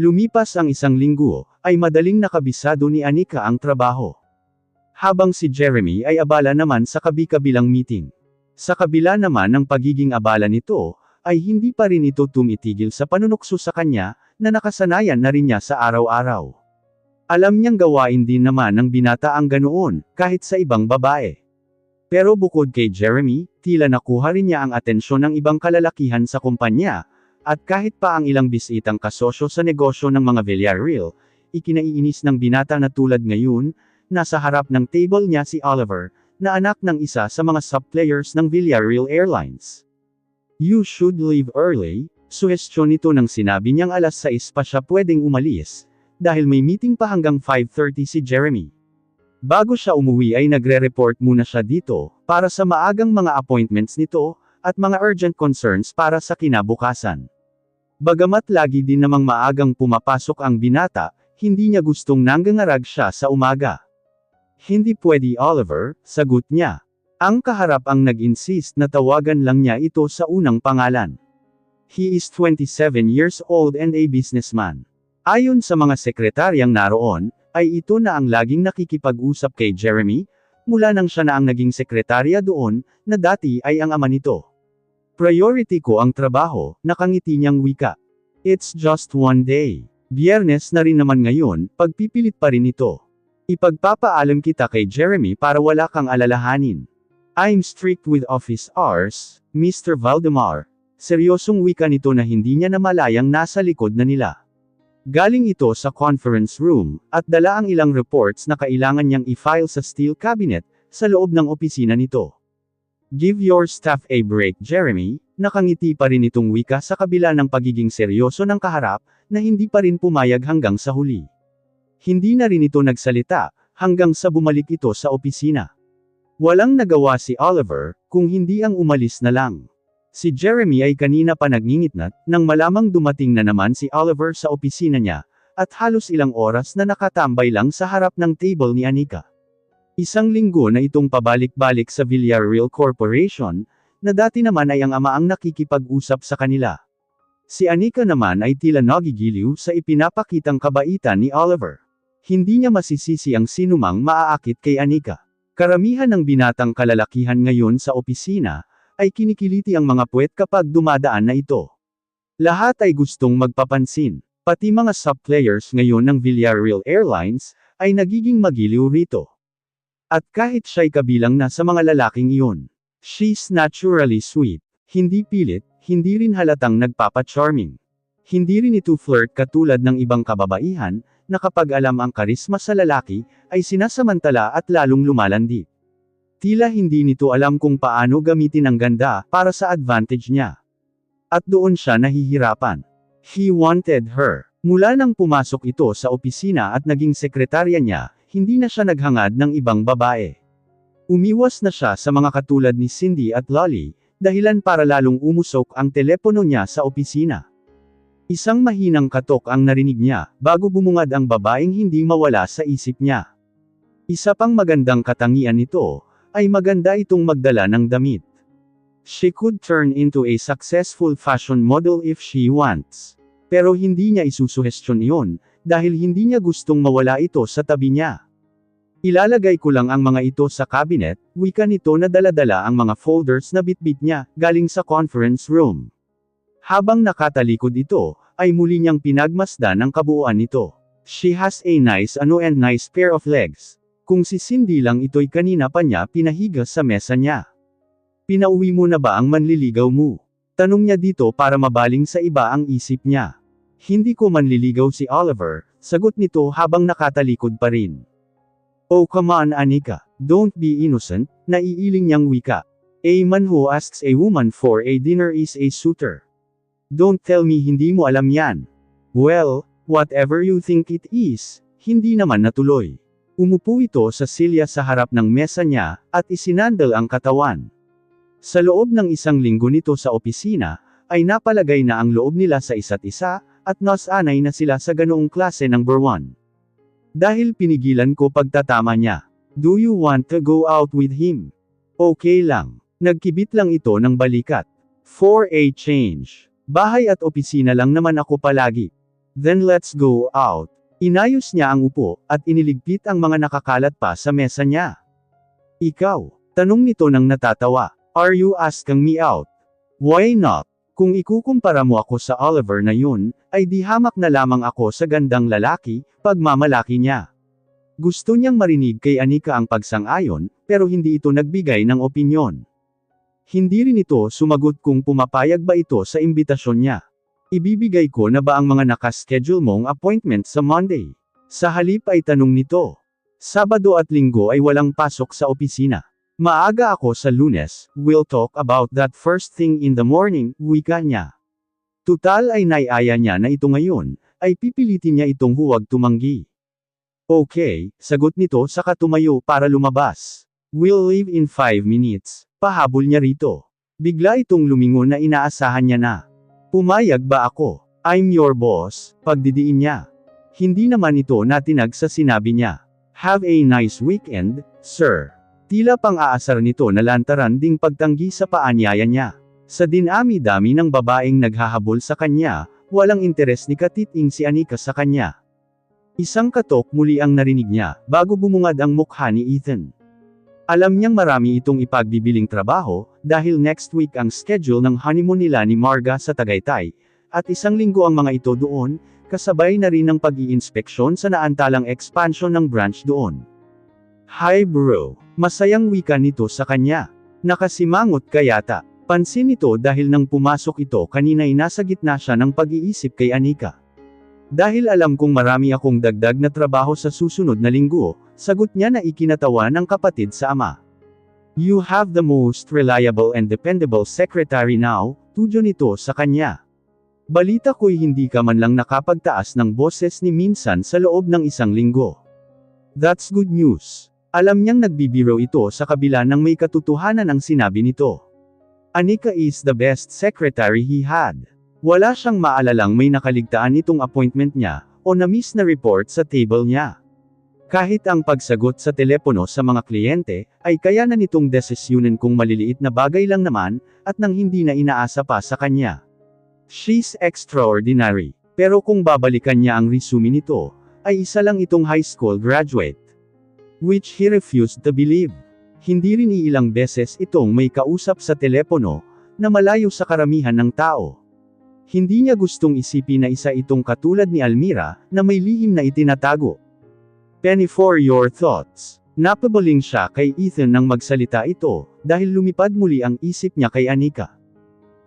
Lumipas ang isang linggo, ay madaling nakabisado ni Anika ang trabaho. Habang si Jeremy ay abala naman sa kabi-kabilang meeting. Sa kabila naman ng pagiging abala nito, ay hindi pa rin ito tumitigil sa panunukso sa kanya, na nakasanayan na rin niya sa araw-araw. Alam niyang gawain din naman ng binata ang ganoon, kahit sa ibang babae. Pero bukod kay Jeremy, tila nakuha rin niya ang atensyon ng ibang kalalakihan sa kumpanya, at kahit pa ang ilang bisitang kasosyo sa negosyo ng mga Villarreal, ikinaiinis ng binata na tulad ngayon, nasa harap ng table niya si Oliver, na anak ng isa sa mga sub-players ng Villarreal Airlines. "You should leave early," suhestyon nito nang sinabi niyang alas 6 pa siya pwedeng umalis, dahil may meeting pa hanggang 5:30 si Jeremy. Bago siya umuwi ay nagre-report muna siya dito, para sa maagang mga appointments nito, at mga urgent concerns para sa kinabukasan. Bagamat lagi din namang maagang pumapasok ang binata, hindi niya gustong nanggangarag siya sa umaga. "Hindi pwede Oliver," sagot niya. Ang kaharap ang nag-insist na tawagan lang niya ito sa unang pangalan. He is 27 years old and a businessman. Ayon sa mga sekretaryang naroon, ay ito na ang laging nakikipag-usap kay Jeremy, mula nang siya na ang naging sekretarya doon, na dati ay ang ama nito. "Priority ko ang trabaho," nakangiti niyang wika. "It's just one day. Biyernes na rin naman ngayon, pagpipilit pa rin ito. Ipagpapaalam kita kay Jeremy para wala kang alalahanin. I'm strict with office hours, Mr. Valdemar." Seryosong wika nito na hindi niya namalayang nasa likod na nila. Galing ito sa conference room, at dala ang ilang reports na kailangan niyang i-file sa steel cabinet, sa loob ng opisina nito. "Give your staff a break Jeremy," nakangiti pa rin itong wika sa kabila ng pagiging seryoso ng kaharap, na hindi pa rin pumayag hanggang sa huli. Hindi na rin ito nagsalita, hanggang sa bumalik ito sa opisina. Walang nagawa si Oliver, kung hindi ang umalis na lang. Si Jeremy ay kanina pa nagngingitnat, nang malamang dumating na naman si Oliver sa opisina niya, at halos ilang oras na nakatambay lang sa harap ng table ni Anika. Isang linggo na itong pabalik-balik sa Villarreal Corporation, na dati naman ay ang ama ang nakikipag-usap sa kanila. Si Anika naman ay tila nagigiliw sa ipinapakitang kabaitan ni Oliver. Hindi niya masisisi ang sinumang maaakit kay Anika. Karamihan ng binatang kalalakihan ngayon sa opisina, ay kinikiliti ang mga puwet kapag dumadaan na ito. Lahat ay gustong magpapansin. Pati mga sub-players ngayon ng Villarreal Airlines, ay nagiging magiliw rito. At kahit siya'y kabilang na sa mga lalaking iyon. She's naturally sweet. Hindi pilit, hindi rin halatang nagpapa-charming. Hindi rin ito flirt katulad ng ibang kababaihan, na kapag alam ang karisma sa lalaki, ay sinasamantala at lalong lumalandi. Tila hindi nito alam kung paano gamitin ang ganda, para sa advantage niya. At doon siya nahihirapan. He wanted her. Mula nang pumasok ito sa opisina at naging sekretarya niya, hindi na siya naghangad ng ibang babae. Umiwas na siya sa mga katulad ni Cindy at Lolly, dahilan para lalong umusok ang telepono niya sa opisina. Isang mahinang katok ang narinig niya, bago bumungad ang babaeng hindi mawala sa isip niya. Isa pang magandang katangian nito, ay maganda itong magdala ng damit. She could turn into a successful fashion model if she wants. Pero hindi niya isusuhestyon iyon, dahil hindi niya gustong mawala ito sa tabi niya. "Ilalagay ko lang ang mga ito sa cabinet," wika nito na dala-dala ang mga folders na bitbit niya, galing sa conference room. Habang nakatalikod ito, ay muli niyang pinagmasdan ang kabuuan nito. She has a nice and nice pair of legs. Kung si Cindy lang ito'y kanina pa niya pinahiga sa mesa niya. "Pinauwi mo na ba ang manliligaw mo?" Tanong niya dito para mabaling sa iba ang isip niya. "Hindi ko manliligaw si Oliver," sagot nito habang nakatalikod pa rin. "Oh come on Anika, don't be innocent," naiiling niyang wika. "A man who asks a woman for a dinner is a suitor. Don't tell me hindi mo alam yan." "Well, whatever you think it is," hindi naman natuloy. Umupo ito sa silya sa harap ng mesa niya, at isinandal ang katawan. Sa loob ng isang linggo nito sa opisina, ay napalagay na ang loob nila sa isa't isa, at nasanay na sila sa ganoong klase ng berwan. "Dahil pinigilan ko pagtatama niya. Do you want to go out with him?" "Okay lang." Nagkibit lang ito ng balikat. "For a change. Bahay at opisina lang naman ako palagi. Then let's go out. Inayos niya ang upo, at iniligpit ang mga nakakalat pa sa mesa niya. Ikaw? Tanong nito nang natatawa. Are you asking me out? Why not? Kung ikukumpara mo ako sa Oliver na yun, ay di hamak na lamang ako sa gandang lalaki, pagmamalaki niya. Gusto niyang marinig kay Anika ang pagsang-ayon, pero hindi ito nagbigay ng opinyon. Hindi rin ito sumagot kung pumapayag ba ito sa imbitasyon niya. Ibibigay ko na ba ang mga nakaschedule mong appointment sa Monday? Sa halip ay tanong nito. Sabado at Linggo ay walang pasok sa opisina. Maaga ako sa Lunes, we'll talk about that first thing in the morning, wika niya. Tutal ay naiaya niya na ito ngayon, ay pipilitin niya itong huwag tumanggi. Okay, sagot nito saka tumayo para lumabas. We'll leave in 5 minutes, pahabol niya rito. Bigla itong lumingon na inaasahan niya na. Pumayag ba ako? I'm your boss, pagdidiin niya. Hindi naman ito natinag sa sinabi niya. Have a nice weekend, sir. Tila pang-aasar nito na lantaran ding pagtanggi sa paanyaya niya. Sa dinami-dami ng babaeng naghahabol sa kanya, walang interes ni Katiting si Anika sa kanya. Isang katok muli ang narinig niya, bago bumungad ang mukha ni Ethan. Alam niyang marami itong ipagbibiling trabaho, dahil next week ang schedule ng honeymoon nila ni Marga sa Tagaytay, at 1 linggo ang mga ito doon, kasabay na rin ng pag-iinspeksyon sa naantalang expansion ng branch doon. Hi bro, masayang wika nito sa kanya. Nakasimangot ka yata. Pansin nito dahil nang pumasok ito kanina'y nasa gitna siya ng pag-iisip kay Anika. Dahil alam kong marami akong dagdag na trabaho sa susunod na linggo, sagot niya na ikinatawa ng kapatid sa ama. You have the most reliable and dependable secretary now, tudyo nito sa kanya. Balita ko'y hindi ka man lang nakapagtaas ng boses ni minsan sa loob ng 1 linggo. That's good news. Alam niyang nagbibiro ito sa kabila ng may katotohanan ang sinabi nito. Anika is the best secretary he had. Wala siyang maalalang may nakaligtaan itong appointment niya, o na-miss na report sa table niya. Kahit ang pagsagot sa telepono sa mga kliyente, ay kaya na nitong desisyonin kung maliliit na bagay lang naman, at nang hindi na inaasa pa sa kanya. She's extraordinary. Pero kung babalikan niya ang resume nito, ay isa lang itong high school graduate. Which he refused to believe. Hindi rin iilang beses itong may kausap sa telepono, na malayo sa karamihan ng tao. Hindi niya gustong isipin na isa itong katulad ni Almira, na may lihim na itinatago. Penny for your thoughts. Napabaling siya kay Ethan nang magsalita ito, dahil lumipad muli ang isip niya kay Anika.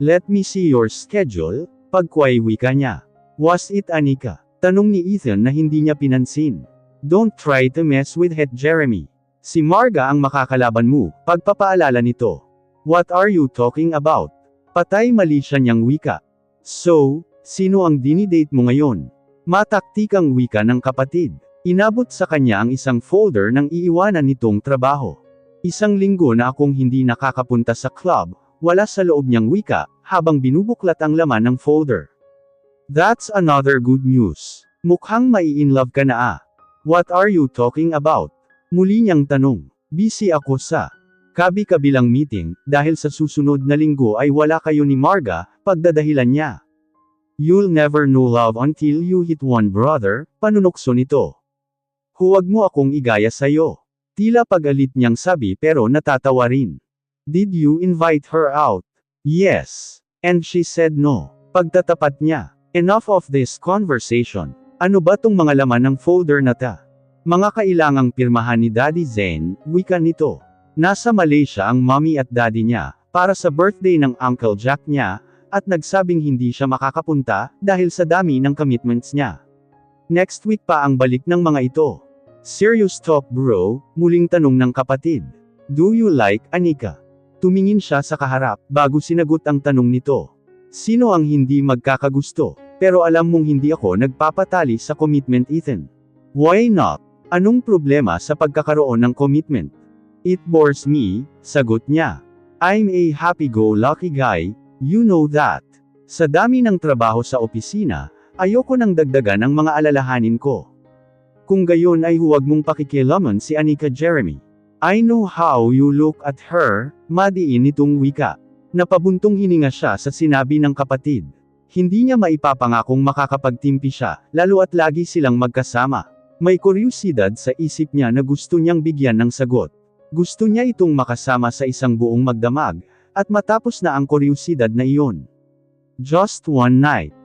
Let me see your schedule, pagkway wika niya. Was it Anika? Tanong ni Ethan na hindi niya pinansin. Don't try to mess with het Jeremy. Si Marga ang makakalaban mo, pagpapaalala nito. What are you talking about? Patay mali siya niyang wika. So, sino ang dinidate mo ngayon? Mataktikang wika ng kapatid. Inabot sa kanya ang isang folder ng iiwanan nitong trabaho. 1 linggo na akong hindi nakakapunta sa club, wala sa loob niyang wika, habang binubuklat ang laman ng folder. That's another good news. Mukhang mai-inlove ka na ah. What are you talking about? Muli niyang tanong. Busy ako sa kabi-kabilang meeting, dahil sa susunod na linggo ay wala kayo ni Marga, pagdadahilan niya. You'll never know love until you hit one brother, panunokso nito. Huwag mo akong igaya sayo. Tila pag-alit niyang sabi pero natatawa rin. Did you invite her out? Yes. And she said no. Pagtatapat niya. Enough of this conversation. Ano ba tong mga laman ng folder na ta? Mga kailangang pirmahan ni Daddy Zen, wika nito. Nasa Malaysia ang mommy at daddy niya, para sa birthday ng Uncle Jack niya, at nagsabing hindi siya makakapunta, dahil sa dami ng commitments niya. Next week pa ang balik ng mga ito. Serious talk bro, muling tanong ng kapatid. Do you like Anika? Tumingin siya sa kaharap, bago sinagot ang tanong nito. Sino ang hindi magkakagusto? Pero alam mong hindi ako nagpapatali sa commitment Ethan. Why not? Anong problema sa pagkakaroon ng commitment? It bores me, sagot niya. I'm a happy-go-lucky guy, you know that. Sa dami ng trabaho sa opisina, ayoko nang dagdagan ang mga alalahanin ko. Kung gayon ay huwag mong pakikialaman si Anika Jeremy. I know how you look at her, madiin nitong wika. Napabuntong hininga siya sa sinabi ng kapatid. Hindi niya maipapangakong makakapagtimpi siya, lalo at lagi silang magkasama. May kuryusidad sa isip niya na gusto niyang bigyan ng sagot. Gusto niya itong makasama sa isang buong magdamag, at matapos na ang kuryusidad na iyon. Just one night.